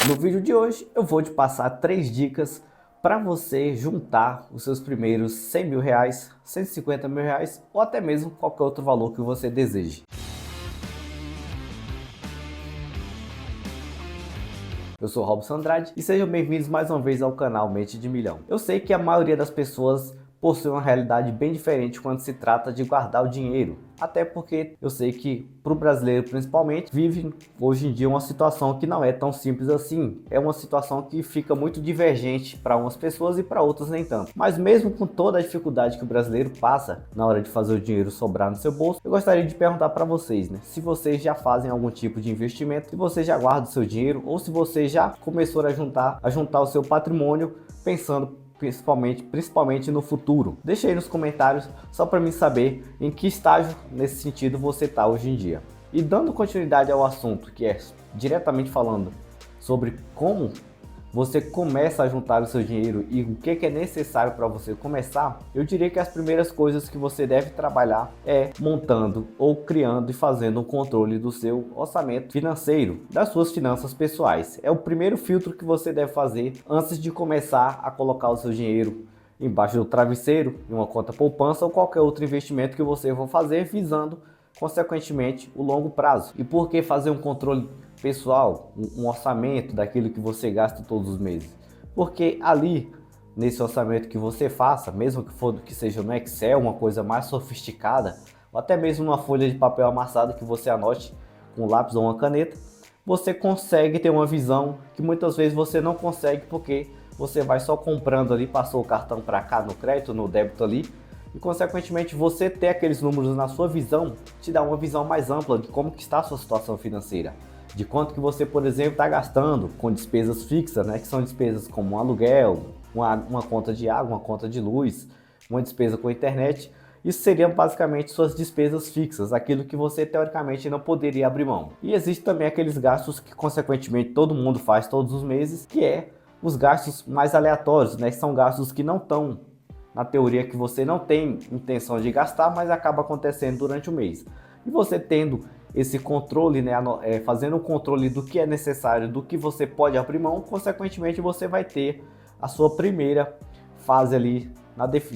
No vídeo de hoje eu vou te passar 3 dicas para você juntar os seus primeiros 100 mil reais, 150 mil reais ou até mesmo qualquer outro valor que você deseje. Eu sou Robson Andrade e sejam bem-vindos mais uma vez ao canal Mente de Milhão. Eu sei que a maioria das pessoas possui uma realidade bem diferente quando se trata de guardar o dinheiro. Até porque eu sei que para o brasileiro principalmente vive hoje em dia uma situação que não é tão simples assim. É uma situação que fica muito divergente para umas pessoas e para outras nem tanto. Mas mesmo com toda a dificuldade que o brasileiro passa na hora de fazer o dinheiro sobrar no seu bolso, eu gostaria de perguntar para vocês, se vocês já fazem algum tipo de investimento, se você já guarda o seu dinheiro ou se você já começou a juntar o seu patrimônio pensando principalmente no futuro. Deixa aí nos comentários só para mim saber em que estágio nesse sentido você está hoje em dia. E dando continuidade ao assunto, que é diretamente falando sobre como você começa a juntar o seu dinheiro e o que é necessário para você começar, eu diria que as primeiras coisas que você deve trabalhar é montando ou criando e fazendo um controle do seu orçamento financeiro, das suas finanças pessoais. É o primeiro filtro que você deve fazer antes de começar a colocar o seu dinheiro embaixo do travesseiro, em uma conta poupança ou qualquer outro investimento que você for fazer visando consequentemente o longo prazo. E por que fazer um controle pessoal, um orçamento daquilo que você gasta todos os meses? Porque ali, nesse orçamento que você faça, mesmo que seja no Excel, uma coisa mais sofisticada, ou até mesmo numa folha de papel amassado que você anote com um lápis ou uma caneta, você consegue ter uma visão que muitas vezes você não consegue porque você vai só comprando ali, passou o cartão para cá no crédito, no débito ali, e consequentemente você ter aqueles números na sua visão te dá uma visão mais ampla de como que está a sua situação financeira, de quanto que você, por exemplo, está gastando com despesas fixas, que são despesas como um aluguel, uma conta de água, uma conta de luz, uma despesa com internet. Isso seriam basicamente suas despesas fixas, aquilo que você teoricamente não poderia abrir mão. E existe também aqueles gastos que consequentemente todo mundo faz todos os meses, que é os gastos mais aleatórios, que são gastos que não estão na teoria, que você não tem intenção de gastar, mas acaba acontecendo durante o mês. E você tendo esse controle, fazendo o controle do que é necessário, do que você pode abrir mão, consequentemente você vai ter a sua primeira fase ali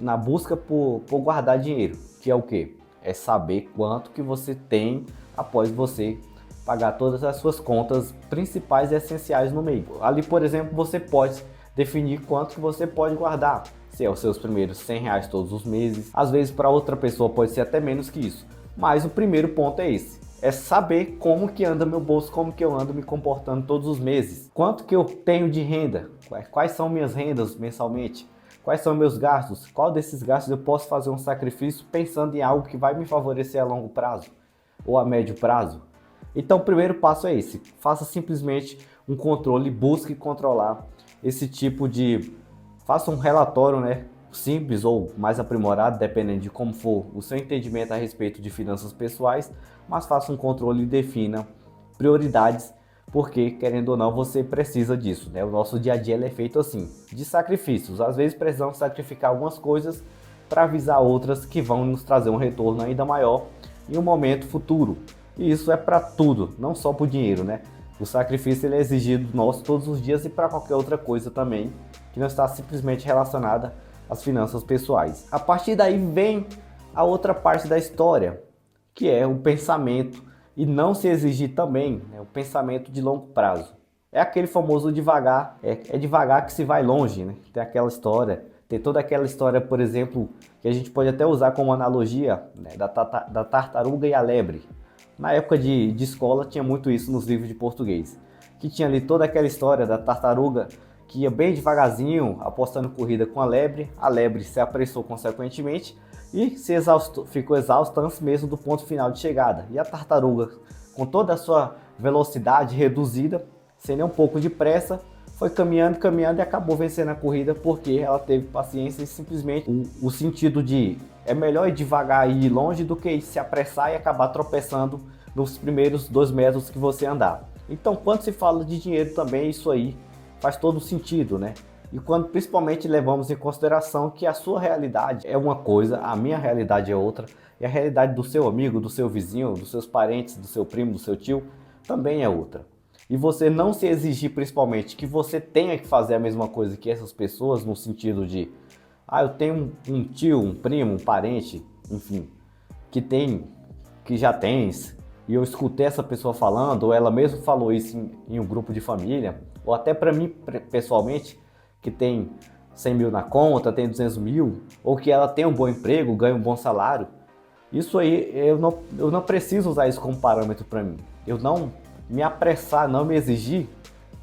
na busca por guardar dinheiro, que é o que? É saber quanto que você tem após você pagar todas as suas contas principais e essenciais no mês. Ali, por exemplo, você pode definir quanto que você pode guardar, se é os seus primeiros 100 reais todos os meses. Às vezes para outra pessoa pode ser até menos que isso, mas o primeiro ponto é esse, é saber como que anda meu bolso, como que eu ando me comportando todos os meses, quanto que eu tenho de renda, quais são minhas rendas mensalmente, quais são meus gastos, qual desses gastos eu posso fazer um sacrifício pensando em algo que vai me favorecer a longo prazo ou a médio prazo. Então o primeiro passo é esse, faça simplesmente um controle, busque controlar esse tipo de... Faça um relatório, simples ou mais aprimorado, dependendo de como for o seu entendimento a respeito de finanças pessoais, mas faça um controle e defina prioridades, porque querendo ou não você precisa disso, O nosso dia a dia ele é feito assim, de sacrifícios. Às vezes precisamos sacrificar algumas coisas para avisar outras que vão nos trazer um retorno ainda maior em um momento futuro. E isso é para tudo, não só para o dinheiro, O sacrifício ele é exigido nosso todos os dias e para qualquer outra coisa também, que não está simplesmente relacionada às finanças pessoais. A partir daí vem a outra parte da história, que é o pensamento, e não se exigir também o pensamento de longo prazo. É aquele famoso devagar, é devagar que se vai longe, Tem aquela história, tem toda aquela história, por exemplo, que a gente pode até usar como analogia, da tartaruga e a lebre. Na época de escola tinha muito isso nos livros de português, que tinha ali toda aquela história da tartaruga que ia bem devagarzinho, apostando corrida com a lebre se apressou consequentemente e ficou exausta antes mesmo do ponto final de chegada. E a tartaruga, com toda a sua velocidade reduzida, sem nem um pouco de pressa, foi caminhando e acabou vencendo a corrida porque ela teve paciência e simplesmente o sentido de é melhor ir devagar e ir longe do que se apressar e acabar tropeçando nos primeiros 2 metros que você andar. Então, quando se fala de dinheiro também, isso aí faz todo sentido, E quando principalmente levamos em consideração que a sua realidade é uma coisa, a minha realidade é outra, e a realidade do seu amigo, do seu vizinho, dos seus parentes, do seu primo, do seu tio, também é outra. e você não se exigir principalmente que você tenha que fazer a mesma coisa que essas pessoas, no sentido de, eu tenho um tio, um primo, um parente, enfim, que já tens, e eu escutei essa pessoa falando, ou ela mesma falou isso em um grupo de família, ou até para mim pessoalmente, que tem 100 mil na conta, tem 200 mil, ou que ela tem um bom emprego, ganha um bom salário. Isso aí, eu não preciso usar isso como parâmetro para mim. Eu não me apressar, não me exigir,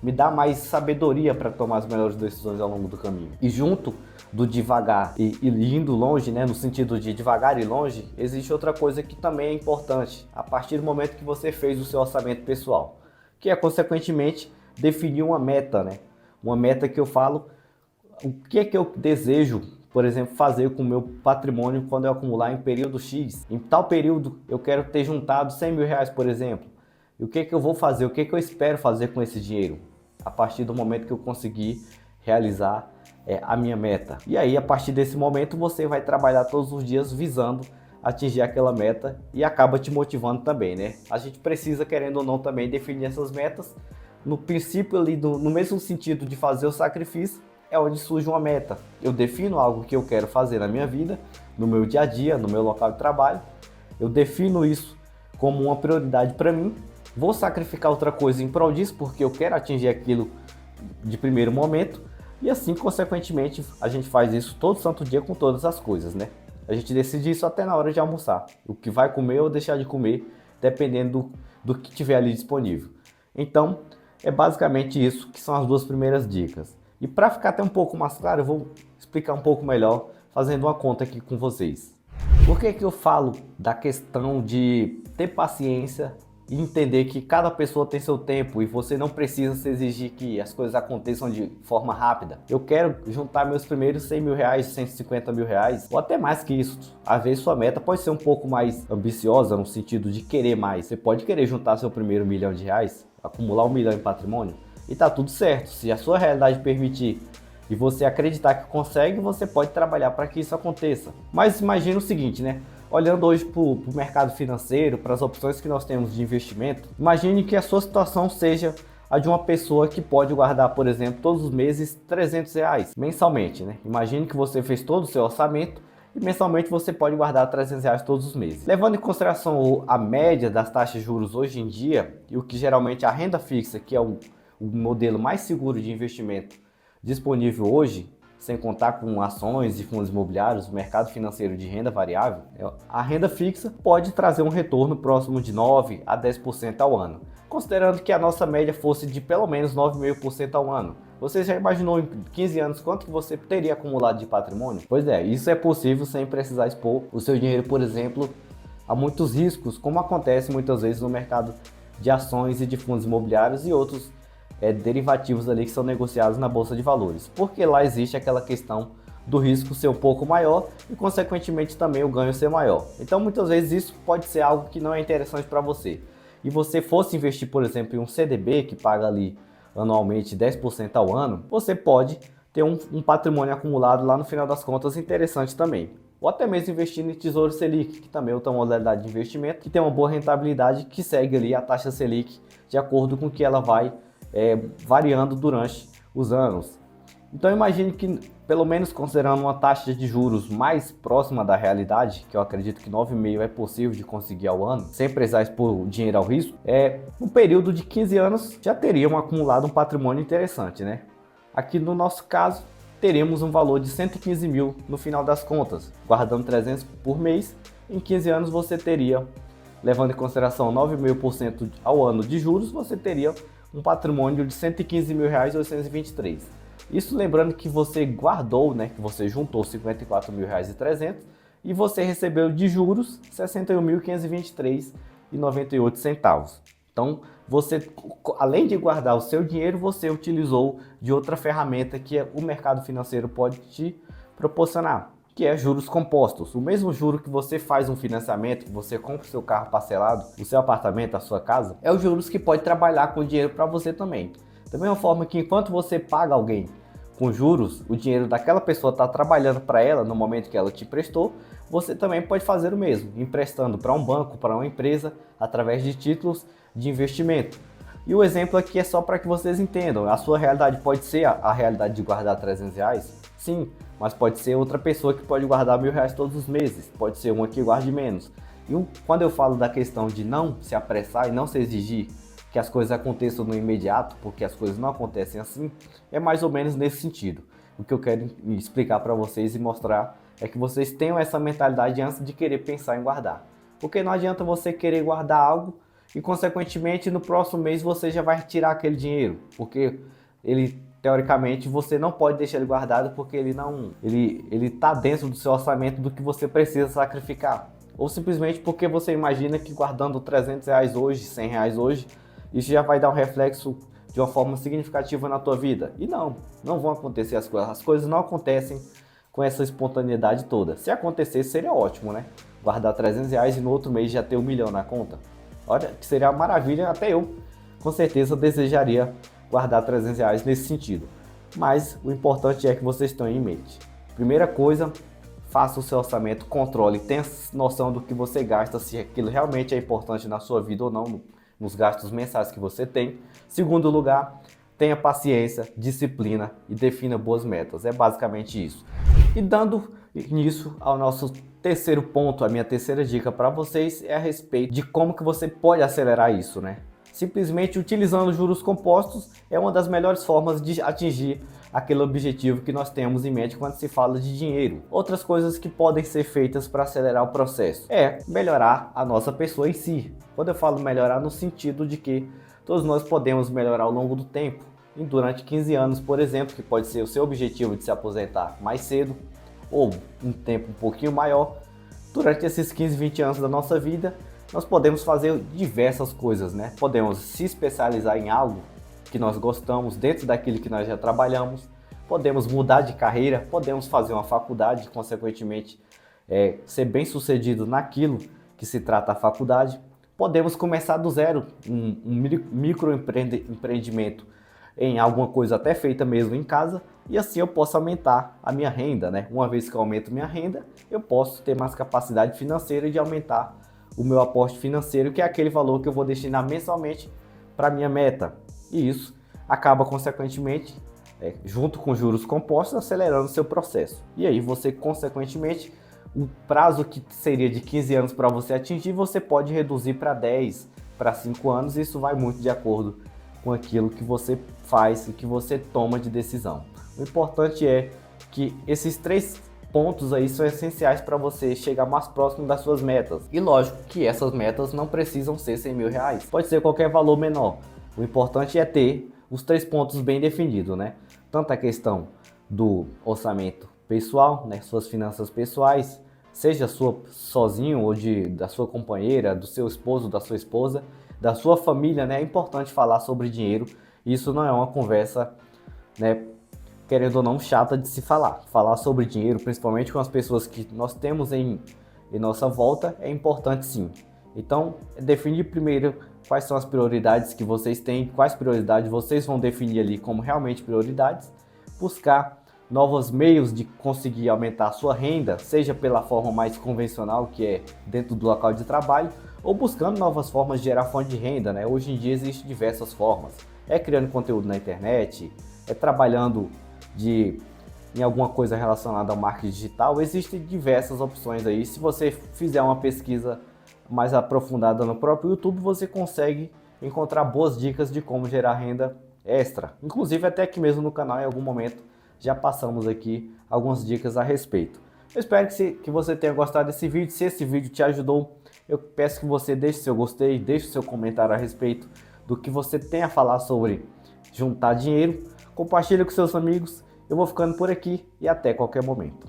me dá mais sabedoria para tomar as melhores decisões ao longo do caminho. E junto do devagar e indo longe, né, no sentido de devagar e longe, existe outra coisa que também é importante, a partir do momento que você fez o seu orçamento pessoal, que é, consequentemente, definir uma meta, né? Uma meta que eu falo, o que é que eu desejo, por exemplo, fazer com o meu patrimônio quando eu acumular em período X. Em tal período eu quero ter juntado 100 mil reais, por exemplo. E o que é que eu vou fazer, o que é que eu espero fazer com esse dinheiro? A partir do momento que eu conseguir realizar a minha meta. E aí, a partir desse momento, você vai trabalhar todos os dias visando atingir aquela meta e acaba te motivando também, né? A gente precisa, querendo ou não, também definir essas metas. No princípio ali, no mesmo sentido de fazer o sacrifício, é onde surge uma meta. Eu defino algo que eu quero fazer na minha vida, no meu dia a dia, no meu local de trabalho. Eu defino isso como uma prioridade para mim. Vou sacrificar outra coisa em prol disso, porque eu quero atingir aquilo de primeiro momento. E assim, consequentemente, a gente faz isso todo santo dia com todas as coisas, né? A gente decide isso até na hora de almoçar. O que vai comer ou deixar de comer, dependendo do que tiver ali disponível. Então, é basicamente isso que são as duas primeiras dicas. E para ficar até um pouco mais claro, eu vou explicar um pouco melhor, fazendo uma conta aqui com vocês. Por que que eu falo da questão de ter paciência e entender que cada pessoa tem seu tempo e você não precisa se exigir que as coisas aconteçam de forma rápida? Eu quero juntar meus primeiros 100 mil reais, 150 mil reais, ou até mais que isso. Às vezes sua meta pode ser um pouco mais ambiciosa no sentido de querer mais. Você pode querer juntar seu primeiro milhão de reais, acumular 1 milhão em patrimônio, e tá tudo certo. Se a sua realidade permitir e você acreditar que consegue, você pode trabalhar para que isso aconteça. Mas imagina o seguinte, né? Olhando hoje para o mercado financeiro, para as opções que nós temos de investimento, imagine que a sua situação seja a de uma pessoa que pode guardar, por exemplo, todos os meses 300 reais mensalmente, né? Imagine que você fez todo o seu orçamento e mensalmente você pode guardar 300 reais todos os meses. Levando em consideração a média das taxas de juros hoje em dia e o que geralmente a renda fixa, que é o modelo mais seguro de investimento disponível hoje, sem contar com ações e fundos imobiliários, o mercado financeiro de renda variável, a renda fixa pode trazer um retorno próximo de 9 a 10% ao ano, considerando que a nossa média fosse de pelo menos 9,5% ao ano. Você já imaginou em 15 anos quanto que você teria acumulado de patrimônio? Pois é, isso é possível sem precisar expor o seu dinheiro, por exemplo, a muitos riscos, como acontece muitas vezes no mercado de ações e de fundos imobiliários e outros derivativos ali que são negociados na bolsa de valores, porque lá existe aquela questão do risco ser um pouco maior e consequentemente também o ganho ser maior. Então muitas vezes isso pode ser algo que não é interessante para você. E você fosse investir, por exemplo, em um CDB que paga ali anualmente 10% ao ano, você pode ter um patrimônio acumulado lá no final das contas interessante também. Ou até mesmo investir em Tesouro Selic, que também é outra modalidade de investimento, que tem uma boa rentabilidade, que segue ali a taxa Selic de acordo com que ela vai variando durante os anos. Então imagine que, pelo menos considerando uma taxa de juros mais próxima da realidade, que eu acredito que 9,5% é possível de conseguir ao ano, sem precisar expor o dinheiro ao risco, um período de 15 anos já teriam acumulado um patrimônio interessante, né? Aqui no nosso caso, teríamos um valor de 115 mil no final das contas, guardando 300 por mês. Em 15 anos você teria, levando em consideração 9,5% ao ano de juros, você teria um patrimônio de 115 mil reais 823. Isso lembrando que você guardou, né, que você juntou 54 mil reais e 300 e você recebeu de juros 61.523,98 centavos. Então, você, além de guardar o seu dinheiro, você utilizou de outra ferramenta que o mercado financeiro pode te proporcionar, que é juros compostos. O mesmo juro que você faz um financiamento, que você compra o seu carro parcelado, o seu apartamento, a sua casa, é os juros que pode trabalhar com dinheiro para você também. Da mesma forma que enquanto você paga alguém com juros, o dinheiro daquela pessoa está trabalhando para ela no momento que ela te prestou, você também pode fazer o mesmo, emprestando para um banco, para uma empresa, através de títulos de investimento. E o exemplo aqui é só para que vocês entendam. A sua realidade pode ser a realidade de guardar R$ 300? Sim, mas pode ser outra pessoa que pode guardar R$ 1.000 todos os meses. Pode ser uma que guarde menos. E quando eu falo da questão de não se apressar e não se exigir que as coisas aconteçam no imediato, porque as coisas não acontecem assim, é mais ou menos nesse sentido. O que eu quero explicar para vocês e mostrar é que vocês tenham essa mentalidade antes de querer pensar em guardar. Porque não adianta você querer guardar algo e, consequentemente, no próximo mês você já vai tirar aquele dinheiro, porque ele, teoricamente, você não pode deixar ele guardado porque ele tá dentro do seu orçamento do que você precisa sacrificar. Ou simplesmente porque você imagina que guardando R$ 300 hoje, R$ 100 hoje, isso já vai dar um reflexo de uma forma significativa na tua vida. E não vão acontecer as coisas. As coisas não acontecem com essa espontaneidade toda. Se acontecesse, seria ótimo, né? Guardar R$ 300 e no outro mês já ter R$ 1.000.000 na conta. Olha, que seria uma maravilha, até eu, com certeza, desejaria guardar R$ 300 nesse sentido. Mas o importante é que vocês tenham em mente. Primeira coisa, faça o seu orçamento, controle, tenha noção do que você gasta, se aquilo realmente é importante na sua vida ou não, nos gastos mensais que você tem. Segundo lugar, tenha paciência, disciplina e defina boas metas. É basicamente isso. E dando início ao nosso terceiro ponto, a minha terceira dica para vocês é a respeito de como que você pode acelerar isso, né? Simplesmente utilizando juros compostos é uma das melhores formas de atingir aquele objetivo que nós temos em mente quando se fala de dinheiro. Outras coisas que podem ser feitas para acelerar o processo é melhorar a nossa pessoa em si. Quando eu falo melhorar, no sentido de que todos nós podemos melhorar ao longo do tempo. E durante 15 anos, por exemplo, que pode ser o seu objetivo de se aposentar mais cedo ou um tempo um pouquinho maior, durante esses 15, 20 anos da nossa vida, nós podemos fazer diversas coisas, né? Podemos se especializar em algo que nós gostamos, dentro daquilo que nós já trabalhamos, podemos mudar de carreira, podemos fazer uma faculdade, consequentemente ser bem sucedido naquilo que se trata a faculdade, podemos começar do zero, um microempreendimento em alguma coisa até feita mesmo em casa, e assim eu posso aumentar a minha renda, né? Uma vez que eu aumento minha renda, eu posso ter mais capacidade financeira de aumentar o meu aporte financeiro, que é aquele valor que eu vou destinar mensalmente para minha meta. E isso acaba, consequentemente, junto com juros compostos, acelerando o seu processo. E aí você, consequentemente, o prazo que seria de 15 anos para você atingir, você pode reduzir para 10, para 5 anos. Isso vai muito de acordo com aquilo que você faz e que você toma de decisão. O importante é que esses 3 pontos aí são essenciais para você chegar mais próximo das suas metas. E lógico que essas metas não precisam ser R$ 100.000, pode ser qualquer valor menor. O importante é ter os 3 pontos bem definidos, né? Tanto a questão do orçamento pessoal, né? Suas finanças pessoais, seja sua sozinho ou da sua companheira, do seu esposo, da sua esposa, da sua família, né? É importante falar sobre dinheiro. Isso não é uma conversa, né, querendo ou não, chata de se falar. Falar sobre dinheiro, principalmente com as pessoas que nós temos em nossa volta, é importante sim. Então, definir primeiro quais são as prioridades que vocês têm, quais prioridades vocês vão definir ali como realmente prioridades, buscar novos meios de conseguir aumentar a sua renda, seja pela forma mais convencional, que é dentro do local de trabalho, ou buscando novas formas de gerar fonte de renda, né? Hoje em dia existem diversas formas. É criando conteúdo na internet, é trabalhando em alguma coisa relacionada ao marketing digital. Existem diversas opções aí. Se você fizer uma pesquisa mais aprofundada no próprio YouTube, você consegue encontrar boas dicas de como gerar renda extra. Inclusive até aqui mesmo no canal, em algum momento, já passamos aqui algumas dicas a respeito. Eu espero que você tenha gostado desse vídeo. Se esse vídeo te ajudou, eu peço que você deixe seu gostei, deixe seu comentário a respeito do que você tem a falar sobre juntar dinheiro. Compartilhe com seus amigos. Eu vou ficando por aqui e até qualquer momento.